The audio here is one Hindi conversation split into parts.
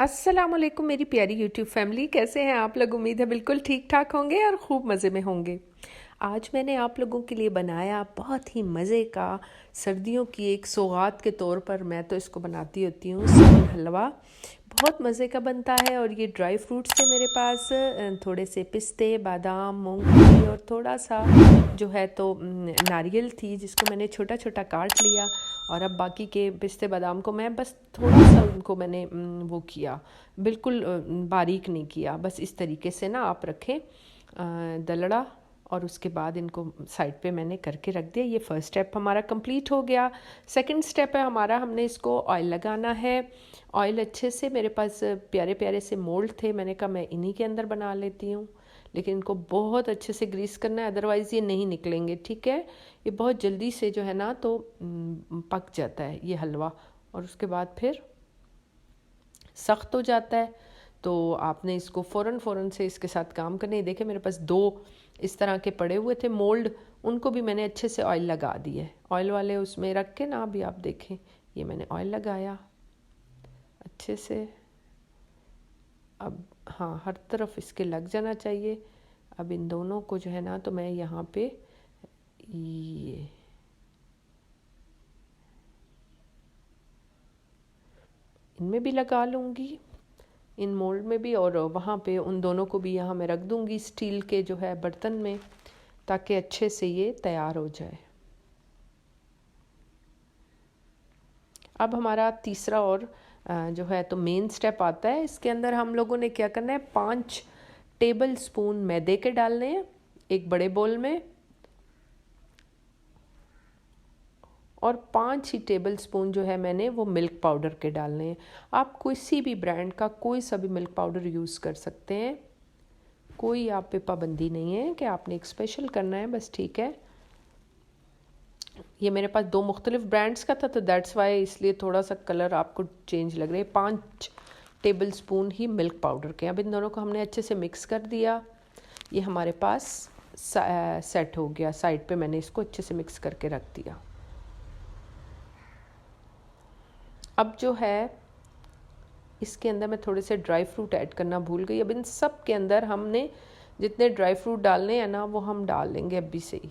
अस्सलामुअलैकुम मेरी प्यारी यूट्यूब फैमिली, कैसे हैं आप लोग। उम्मीद है बिल्कुल ठीक ठाक होंगे और खूब मज़े में होंगे। आज मैंने आप लोगों के लिए बनाया बहुत ही मज़े का सर्दियों की एक सौगात के तौर पर मैं तो इसको बनाती होती हूँ सेवन हलवा। बहुत मज़े का बनता है और ये ड्राई फ्रूट्स थे मेरे पास, थोड़े से पिस्ते, बादाम, मूंगफली और थोड़ा सा जो है तो नारियल थी जिसको मैंने छोटा छोटा काट लिया। और अब बाकी के पिस्ते बादाम को मैं बस थोड़ा सा उनको मैंने वो किया, बिल्कुल बारीक नहीं किया, बस इस तरीके से ना आप रखें दलड़ा। और उसके बाद इनको साइड पे मैंने करके रख दिया। ये फर्स्ट स्टेप हमारा कंप्लीट हो गया। सेकंड स्टेप है हमारा, हमने इसको ऑयल लगाना है। ऑयल अच्छे से, मेरे पास प्यारे प्यारे से मोल्ड थे, मैंने कहा मैं इन्हीं के अंदर बना लेती हूँ। लेकिन इनको बहुत अच्छे से ग्रीस करना है, अदरवाइज़ ये नहीं निकलेंगे, ठीक है। ये बहुत जल्दी से जो है ना तो पक जाता है ये हलवा, और उसके बाद फिर सख्त हो जाता है। तो आपने इसको फ़ौरन से इसके साथ काम करने ही। देखे मेरे पास 2 इस तरह के पड़े हुए थे मोल्ड, उनको भी मैंने अच्छे से ऑयल लगा दिए। ऑयल वाले उसमें रख के ना, अभी आप देखें ये मैंने ऑयल लगाया अच्छे से। अब हाँ, हर तरफ इसके लग जाना चाहिए। अब इन दोनों को जो है ना तो मैं यहाँ पे ये इनमें भी लगा लूँगी, इन मोल्ड में भी, और वहाँ पे उन दोनों को भी यहाँ मैं रख दूँगी स्टील के जो है बर्तन में, ताकि अच्छे से ये तैयार हो जाए। अब हमारा तीसरा और जो है तो मेन स्टेप आता है। इसके अंदर हम लोगों ने क्या करना है, 5 टेबल स्पून मैदे के डालने हैं एक बड़े बोल में, और 5 ही टेबल स्पून जो है मैंने वो मिल्क पाउडर के डालने हैं। आप किसी भी ब्रांड का कोई सा भी मिल्क पाउडर यूज़ कर सकते हैं, कोई आप पे पाबंदी नहीं है कि आपने एक स्पेशल करना है, बस ठीक है। ये मेरे पास 2 मुख्तलिफ ब्रांड्स का था तो दैट्स वाई, इसलिए थोड़ा सा कलर आपको चेंज लग रहा है। 5 टेबल स्पून ही मिल्क पाउडर के। अब इन दोनों को हमने अच्छे से मिक्स कर दिया। ये हमारे पास सेट हो गया। साइड पे मैंने इसको अच्छे से मिक्स करके रख दिया। अब जो है इसके अंदर मैं थोड़े से ड्राई फ्रूट ऐड करना भूल गई। अब इन सब के अंदर हमने जितने ड्राई फ्रूट डालने हैं ना वो हम डाल लेंगे अभी से ही।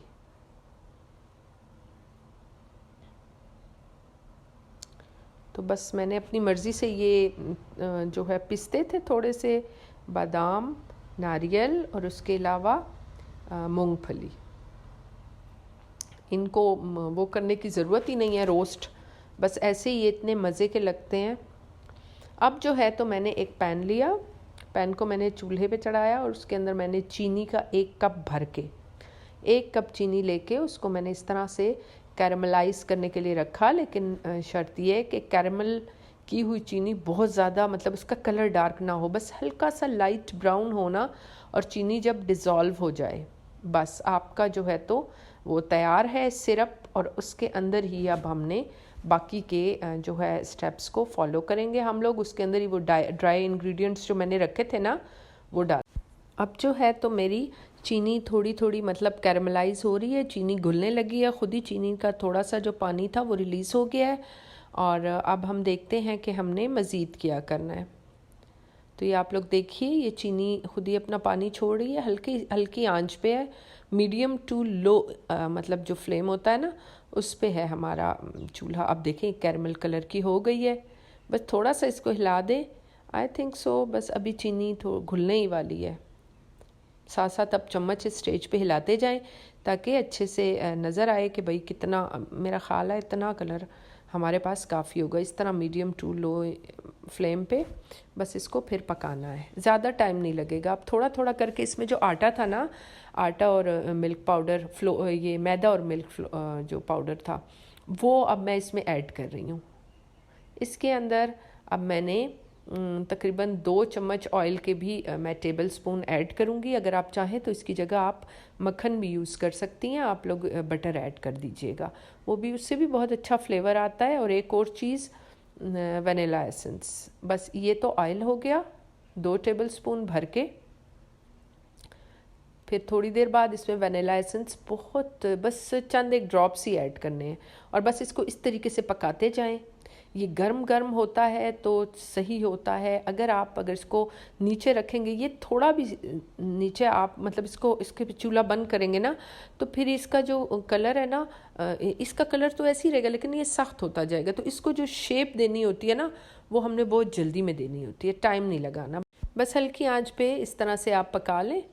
तो बस मैंने अपनी मर्ज़ी से ये जो है पिस्ते थे थोड़े से, बादाम, नारियल और उसके अलावा मूंगफली, इनको वो करने की ज़रूरत ही नहीं है रोस्ट, बस ऐसे ही ये इतने मज़े के लगते हैं। अब जो है तो मैंने एक पैन लिया, पैन को मैंने चूल्हे पे चढ़ाया और उसके अंदर मैंने चीनी का 1 कप भर के, 1 कप चीनी लेके उसको मैंने इस तरह से कैरमलाइज़ करने के लिए रखा। लेकिन शर्त ये है कि कैरमल की हुई चीनी बहुत ज़्यादा, मतलब उसका कलर डार्क ना हो, बस हल्का सा लाइट ब्राउन होना, और चीनी जब डिज़ोल्व हो जाए बस आपका जो है तो वो तैयार है सिरप। और उसके अंदर ही अब हमने बाकी के जो है स्टेप्स को फॉलो करेंगे हम लोग। उसके अंदर ही वो ड्राई इंग्रेडिएंट्स जो मैंने रखे थे ना वो डाल। अब जो है तो मेरी चीनी थोड़ी थोड़ी मतलब कैरमलाइज़ हो रही है, चीनी घुलने लगी है खुद ही, चीनी का थोड़ा सा जो पानी था वो रिलीज़ हो गया है। और अब हम देखते हैं कि हमने मज़ीद क्या करना है। तो ये आप लोग देखिए, ये चीनी खुद ही अपना पानी छोड़ रही है, हल्की हल्की आंच पे है, मीडियम टू लो मतलब जो फ्लेम होता है ना उस पे है हमारा चूल्हा। अब देखें कैरमल कलर की हो गई है, बस थोड़ा सा इसको हिला दें, आई थिंक सो, बस अभी चीनी तो घुलने ही वाली है। साथ साथ अब चम्मच इस स्टेज पे हिलाते जाएं ताकि अच्छे से नज़र आए कि भाई कितना, मेरा ख्याल है इतना कलर हमारे पास काफ़ी होगा। इस तरह मीडियम टू लो फ्लेम पे बस इसको फिर पकाना है, ज़्यादा टाइम नहीं लगेगा। अब थोड़ा थोड़ा करके इसमें जो आटा था ना, आटा और मिल्क पाउडर ये मैदा और मिल्क जो पाउडर था वो अब मैं इसमें ऐड कर रही हूँ। इसके अंदर अब मैंने तकरीबन 2 चम्मच ऑयल के भी मैं टेबल स्पून ऐड करूँगी। अगर आप चाहें तो इसकी जगह आप मक्खन भी यूज़ कर सकती हैं, आप लोग बटर ऐड कर दीजिएगा, वो भी, उससे भी बहुत अच्छा फ्लेवर आता है। और एक और चीज़, वनीला एसेंस। बस ये तो ऑयल हो गया 2 टेबल स्पून भर के। फिर थोड़ी देर बाद इसमें वनीला एसेंस बहुत, बस चंद एक ड्रॉप्स ही ऐड करने हैं, और बस इसको इस तरीके से पकाते जाएं ये गर्म गर्म होता है तो सही होता है। अगर इसको नीचे रखेंगे, ये थोड़ा भी नीचे आप मतलब इसके चूल्हा बंद करेंगे ना, तो फिर इसका जो कलर है ना, इसका कलर तो ऐसे ही रहेगा लेकिन ये सख्त होता जाएगा। तो इसको जो शेप देनी होती है ना, वो हमने बहुत जल्दी में देनी होती है, टाइम नहीं लगाना। बस हल्की आंच पे इस तरह से आप पका लें,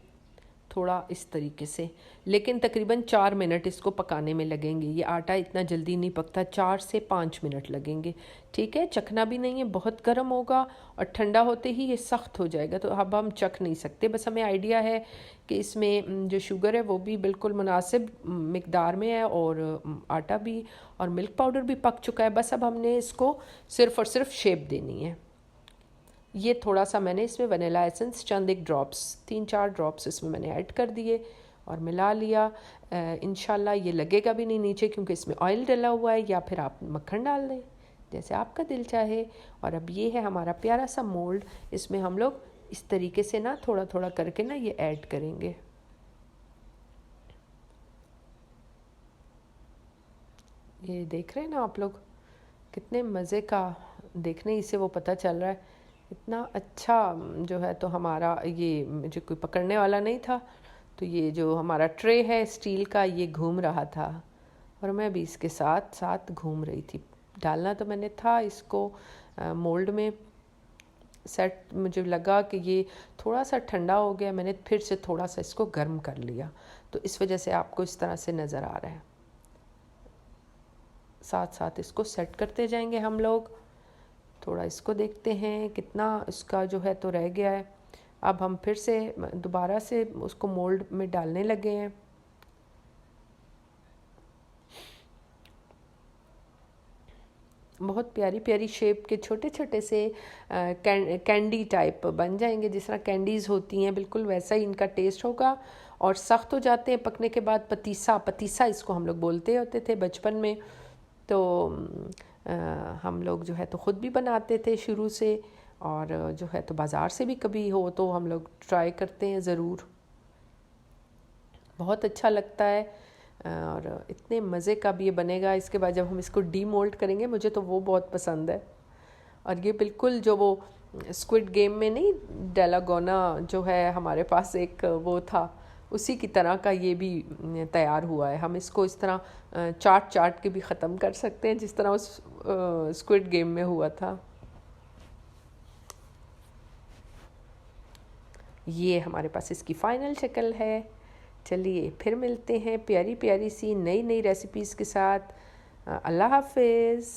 थोड़ा इस तरीके से, लेकिन तकरीबन 4 मिनट इसको पकाने में लगेंगे। ये आटा इतना जल्दी नहीं पकता, 4 से 5 मिनट लगेंगे। ठीक है, चखना भी नहीं है, बहुत गर्म होगा और ठंडा होते ही ये सख्त हो जाएगा, तो अब हम चख नहीं सकते। बस हमें आइडिया है कि इसमें जो शुगर है वो भी बिल्कुल मुनासिब मिकदार में है और आटा भी और मिल्क पाउडर भी पक चुका है। बस अब हमने इसको सिर्फ़ और सिर्फ शेप देनी है। ये थोड़ा सा मैंने इसमें वनीला एसेंस चंद एक ड्रॉप्स 3-4 ड्रॉप्स इसमें मैंने ऐड कर दिए और मिला लिया। इंशाल्लाह ये लगेगा भी नहीं नीचे, क्योंकि इसमें ऑयल डला हुआ है, या फिर आप मक्खन डाल दें जैसे आपका दिल चाहे। और अब ये है हमारा प्यारा सा मोल्ड, इसमें हम लोग इस तरीके से ना थोड़ा थोड़ा करके ना ये ऐड करेंगे। ये देख रहे हैं ना आप लोग, कितने मज़े का, देखने ही से वो पता चल रहा है इतना अच्छा जो है। तो हमारा ये मुझे कोई पकड़ने वाला नहीं था, तो ये जो हमारा ट्रे है स्टील का, ये घूम रहा था और मैं भी इसके साथ साथ घूम रही थी। डालना तो मैंने था इसको मोल्ड में सेट, मुझे लगा कि ये थोड़ा सा ठंडा हो गया, मैंने फिर से थोड़ा सा इसको गर्म कर लिया, तो इस वजह से आपको इस तरह से नज़र आ रहा है। साथ साथ इसको सेट करते जाएंगे हम लोग। थोड़ा इसको देखते हैं कितना इसका जो है तो रह गया है। अब हम फिर से दोबारा से उसको मोल्ड में डालने लगे हैं। बहुत प्यारी प्यारी शेप के छोटे छोटे से कैंडी टाइप बन जाएंगे, जिस तरह कैंडीज़ होती हैं बिल्कुल वैसा ही इनका टेस्ट होगा। और सख्त हो जाते हैं पकने के बाद। पतीसा इसको हम लोग बोलते होते थे बचपन में, तो हम लोग जो है तो ख़ुद भी बनाते थे शुरू से, और जो है तो बाज़ार से भी कभी हो तो हम लोग ट्राई करते हैं ज़रूर। बहुत अच्छा लगता है और इतने मज़े का भी ये बनेगा। इसके बाद जब हम इसको डीमोल्ड करेंगे, मुझे तो वो बहुत पसंद है। और ये बिल्कुल जो वो स्क्विड गेम में नहीं, डेलागोना जो है हमारे पास एक वो था, उसी की तरह का ये भी तैयार हुआ है। हम इसको इस तरह चाट के भी ख़त्म कर सकते हैं, जिस तरह उस स्क्विड गेम में हुआ था। ये हमारे पास इसकी फ़ाइनल शक्ल है। चलिए फिर मिलते हैं प्यारी प्यारी सी नई नई रेसिपीज़ के साथ। अल्लाह हाफ़िज़।